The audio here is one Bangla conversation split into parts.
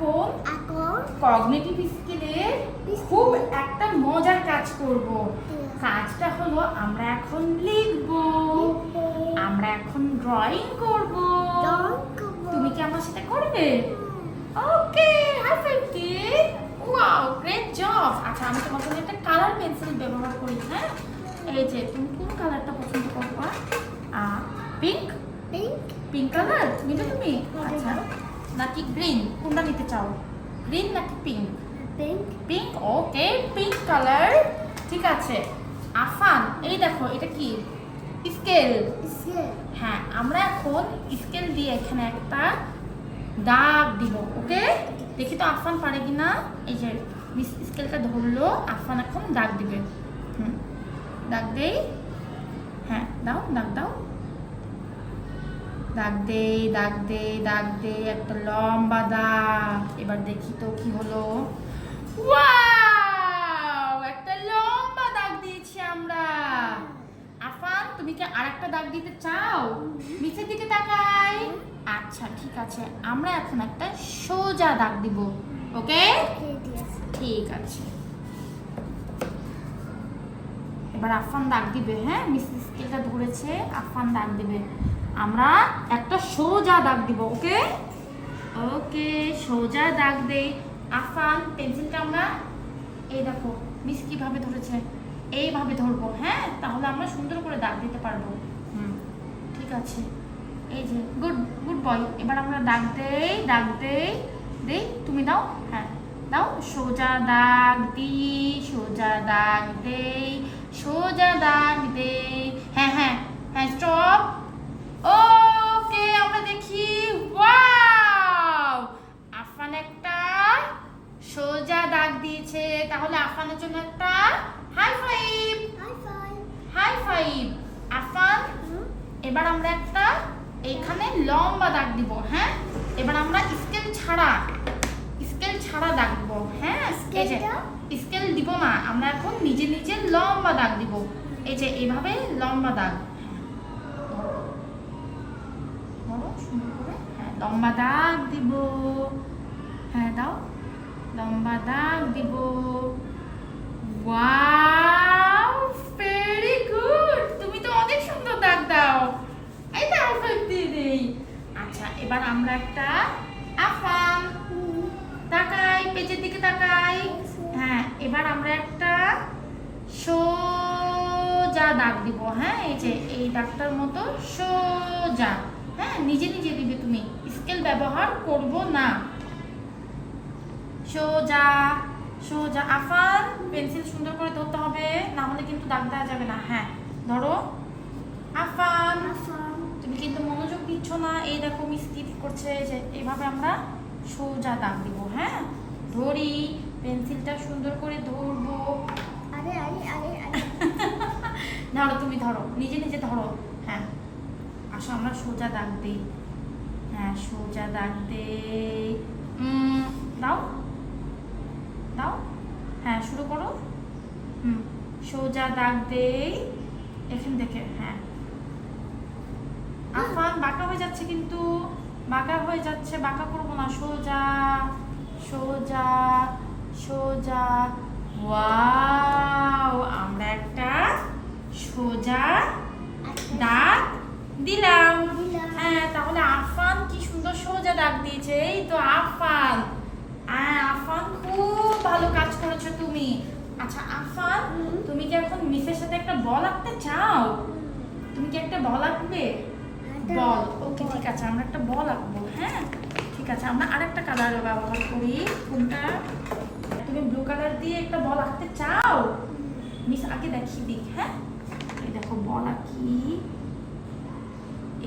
এখন কগনিটিভ স্কিলের খুব একটা মজার কাজ করব। কাজটা হলো আমরা এখন লিখব, আমরা এখন ড্রয়িং করব। তুমি কি আমার সাথে করবে? Okay, high five kid. Wow, great job. আচ্ছা, আমি তোমার জন্য একটা কালার পেন্সিল ব্যবহার করি। হ্যাঁ, এই যে তুমি কোন কালারটা পছন্দ করবা? পিঙ্ক। পিঙ্ক কালার নিবে তুমি? আচ্ছা, নাকি গ্রিন? কোনটা নিতে চাও? গ্রিন নাকি পিঙ্ক? পিঙ্ক। ওকে, পিঙ্ক কালার। ঠিক আছে। আফান, এই দেখো এটা কি? স্কেল। হ্যাঁ, আমরা এখন স্কেল দিয়ে এখানে একটা দাগ দিব। ওকে, দেখি তো আফান পারে কিনা। এই যে মিস স্কেলটা ধরলো, আফান এখন দাগ দিবে। দাগ দেই। হ্যাঁ, দাও, দাগ দাও। দাগ দে, দাগ দে, দাগ দে, একটা লম্বা দাগ। এবার দেখি তো কি হলো। ওয়াও, একটা লম্বা দাগ দিয়েছি আমরা। আফান, তুমি কি আরেকটা দাগ দিতে চাও? নিচের দিকে তাকাই। আচ্ছা, ঠিক আছে, আমরা এখন একটা সোজা দাগ দিব। ওকে, ঠিক আছে। এবার আফান দাগ দিবে। হ্যাঁ, মিসেস স্কেলটা ধরেছে, আফান দাগ দিবে। আমরা একটা সোজা দাগ দিব। ওকে, ওকে, সোজা দাগ দেই। আফান, পেন্সিলটা আমরা এই দেখো মিস কিভাবে ধরেছে, এইভাবে ধরবো। হ্যাঁ, তাহলে আমরা সুন্দর করে দাগ দিতে পারবো। ঠিক আছে। এই যে গুড গুড বয়। এবার আমরা দাগ দেই, দাগ দেই, দেই। তুমি দাও। হ্যাঁ, দাও। সোজা দাগ দিই, সোজা দাগ দেই, সোজা দাগ দেই। হ্যাঁ হ্যাঁ হ্যাঁ, স্টপ। ওকে, আমরা দেখি। ওয়াও, আফান একটা সোজা দাগ দিয়েছে। তাহলে আফানের জন্য একটা high five. High five. Afan, এবার আমরা একটা এইখানে লম্বা দাগ দিব। হ্যাঁ, এবার আমরা স্কেল ছাড়া দাগ দিব। হ্যাঁ, স্কেল দিব না, আমরা এখন নিজে নিজে লম্বা দাগ দিব। এই যে এইভাবে লম্বা দাগ। সুন্দর করে। হ্যাঁ, লম্বা দাগ দিব। হ্যাঁ, দাও, লম্বা দাগ দিব। Wow, very good. তুমি তো অনেক সুন্দর দাগ দাও। এই তো আফান দিয়ে দেই। আচ্ছা, এবার আমরা একটা আফান তাকাই, পেজের দিকে তাকাই। হ্যাঁ, এবার আমরা একটা সোজা দাগ দিব। হ্যাঁ, এই যে এই দাগটার মতো সোজা। হ্যাঁ, নিজে নিজে দিবে, তুমি স্কেল ব্যবহার করব না। সোজা সোজা। আফান, পেন্সিল সুন্দর করে ধরতে হবে, না হলে কিন্তু দাগ দেওয়া যাবে না। হ্যাঁ, ধরো। আফান, তুমি কিন্তু মনোযোগ দিচ্ছ না। এই দেখো মিস কি করছে, যে এইভাবে আমরা সোজা দাগ দিব। হ্যাঁ, ধরি, পেন্সিলটা সুন্দর করে ধরবো। ধরো, তুমি ধরো, নিজে নিজে ধরো। হ্যাঁ, আসো আমরা সোজা দাগ দিই। হ্যাঁ, সোজা দাগ দেই। দাও, দাও। হ্যাঁ, শুরু করো। সোজা দাগ দেই এখান থেকে। হ্যাঁ, আফান বাঁকা হয়ে যাচ্ছে, কিন্তু বাঁকা হয়ে যাচ্ছে। বাঁকা করবো না, সোজা সোজা সোজা। ওয়াও, আমরা একটা সোজা দাগ দিলাম। হ্যাঁ, তাহলে আফান কি সুন্দর সোজা দাগ দিয়েছে। এই তো আফান। আফান, খুব ভালো কাজ করেছো তুমি। আচ্ছা আফান, তুমি কি এখন মিসের সাথে একটা বল আঁকতে চাও? তুমি কি একটা বল আঁকবে? বল। ওকে, ঠিক আছে, আমরা একটা বল আঁকবো। হ্যাঁ, ঠিক আছে, আমরা আরেকটা কালার ব্যবহার করি। কোনটা? তুমি ব্লু কালার দিয়ে একটা বল আঁকতে চাও? মিস আগে দেখিয়ে দিই। হ্যাঁ, এই দেখো বল আঁকি।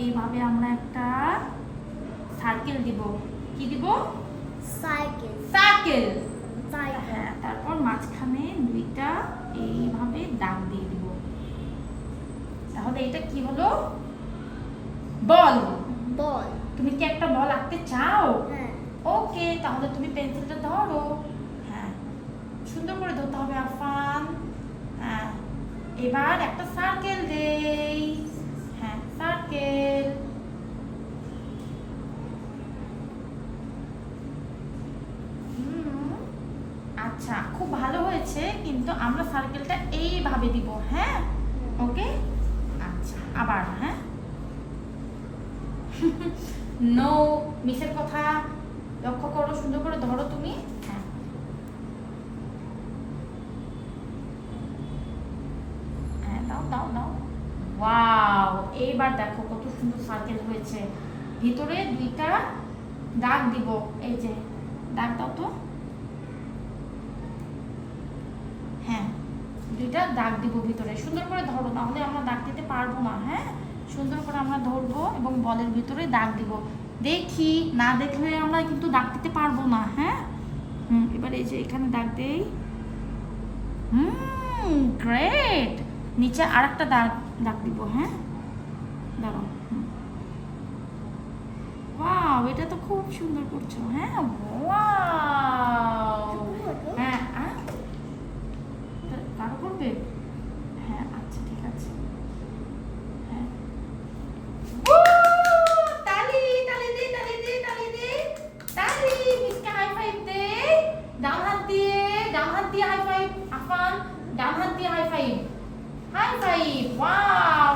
এইভাবে আমরা একটা সার্কেল দিব। কি দিব? সার্কেল। হ্যাঁ, তারপর মাঝখানে দুইটা এইভাবে দাগ দিয়ে দিব। তাহলে এটা কি হলো? বল। তুমি কি একটা বল আঁকতে চাও? ওকে, তাহলে তুমি পেন্সিলটা ধরো। হ্যাঁ, সুন্দর করে ধরতে হবে আফান। হ্যাঁ, এবার একটা সার্কেল দেই। হ্যাঁ, সার্কেল। আচ্ছা, খুব ভালো হয়েছে, কিন্তু আমরা সার্কেলটা এইভাবে দিব, হ্যাঁ? ওকে, আচ্ছা আবার, হ্যাঁ। নো, মিসের কথা লক্ষ্য করো, সুন্দর করে ধরো তুমি। হ্যাঁ, হ্যাঁ, দাও দাও দাও। ওয়াও, এইবার দেখো কত সুন্দর সার্কেল হয়েছে। ভিতরে দুইটা দাগ দিব, এই যে দাগ দাও তো। হ্যাঁ, দুইটা দাগ দিব ভিতরে, সুন্দর করে ধরো, নাহলে আমরা দাগ দিতে পারবো না। হ্যাঁ, সুন্দর করে আমরা ধরবো এবং বলের ভিতরে দাগ দিব। দেখি, না দেখলে আমরা কিন্তু দাগ দিতে পারবো না। হ্যাঁ, এবার এই যে এখানে দাগ দেই। গ্রেট। নিচে আর একটা দাগ দাগ দিব। হ্যাঁ, দাঁড়াও। ওয়াও, এটা তো খুব সুন্দর করছো। হ্যাঁ, ওয়াও। হ্যাঁ, কারো করবে? হ্যাঁ, আচ্ছা ঠিক আছে। হ্যাঁ, তালি তালি দে, তালি দে, তালি দে, তালি। মিসকে হাই ফাইভ দে। ডান হাত দিয়ে, ডান হাত দিয়ে হাই ফাইভ। আফান, ডান হাত দিয়ে high five. High five. Wow.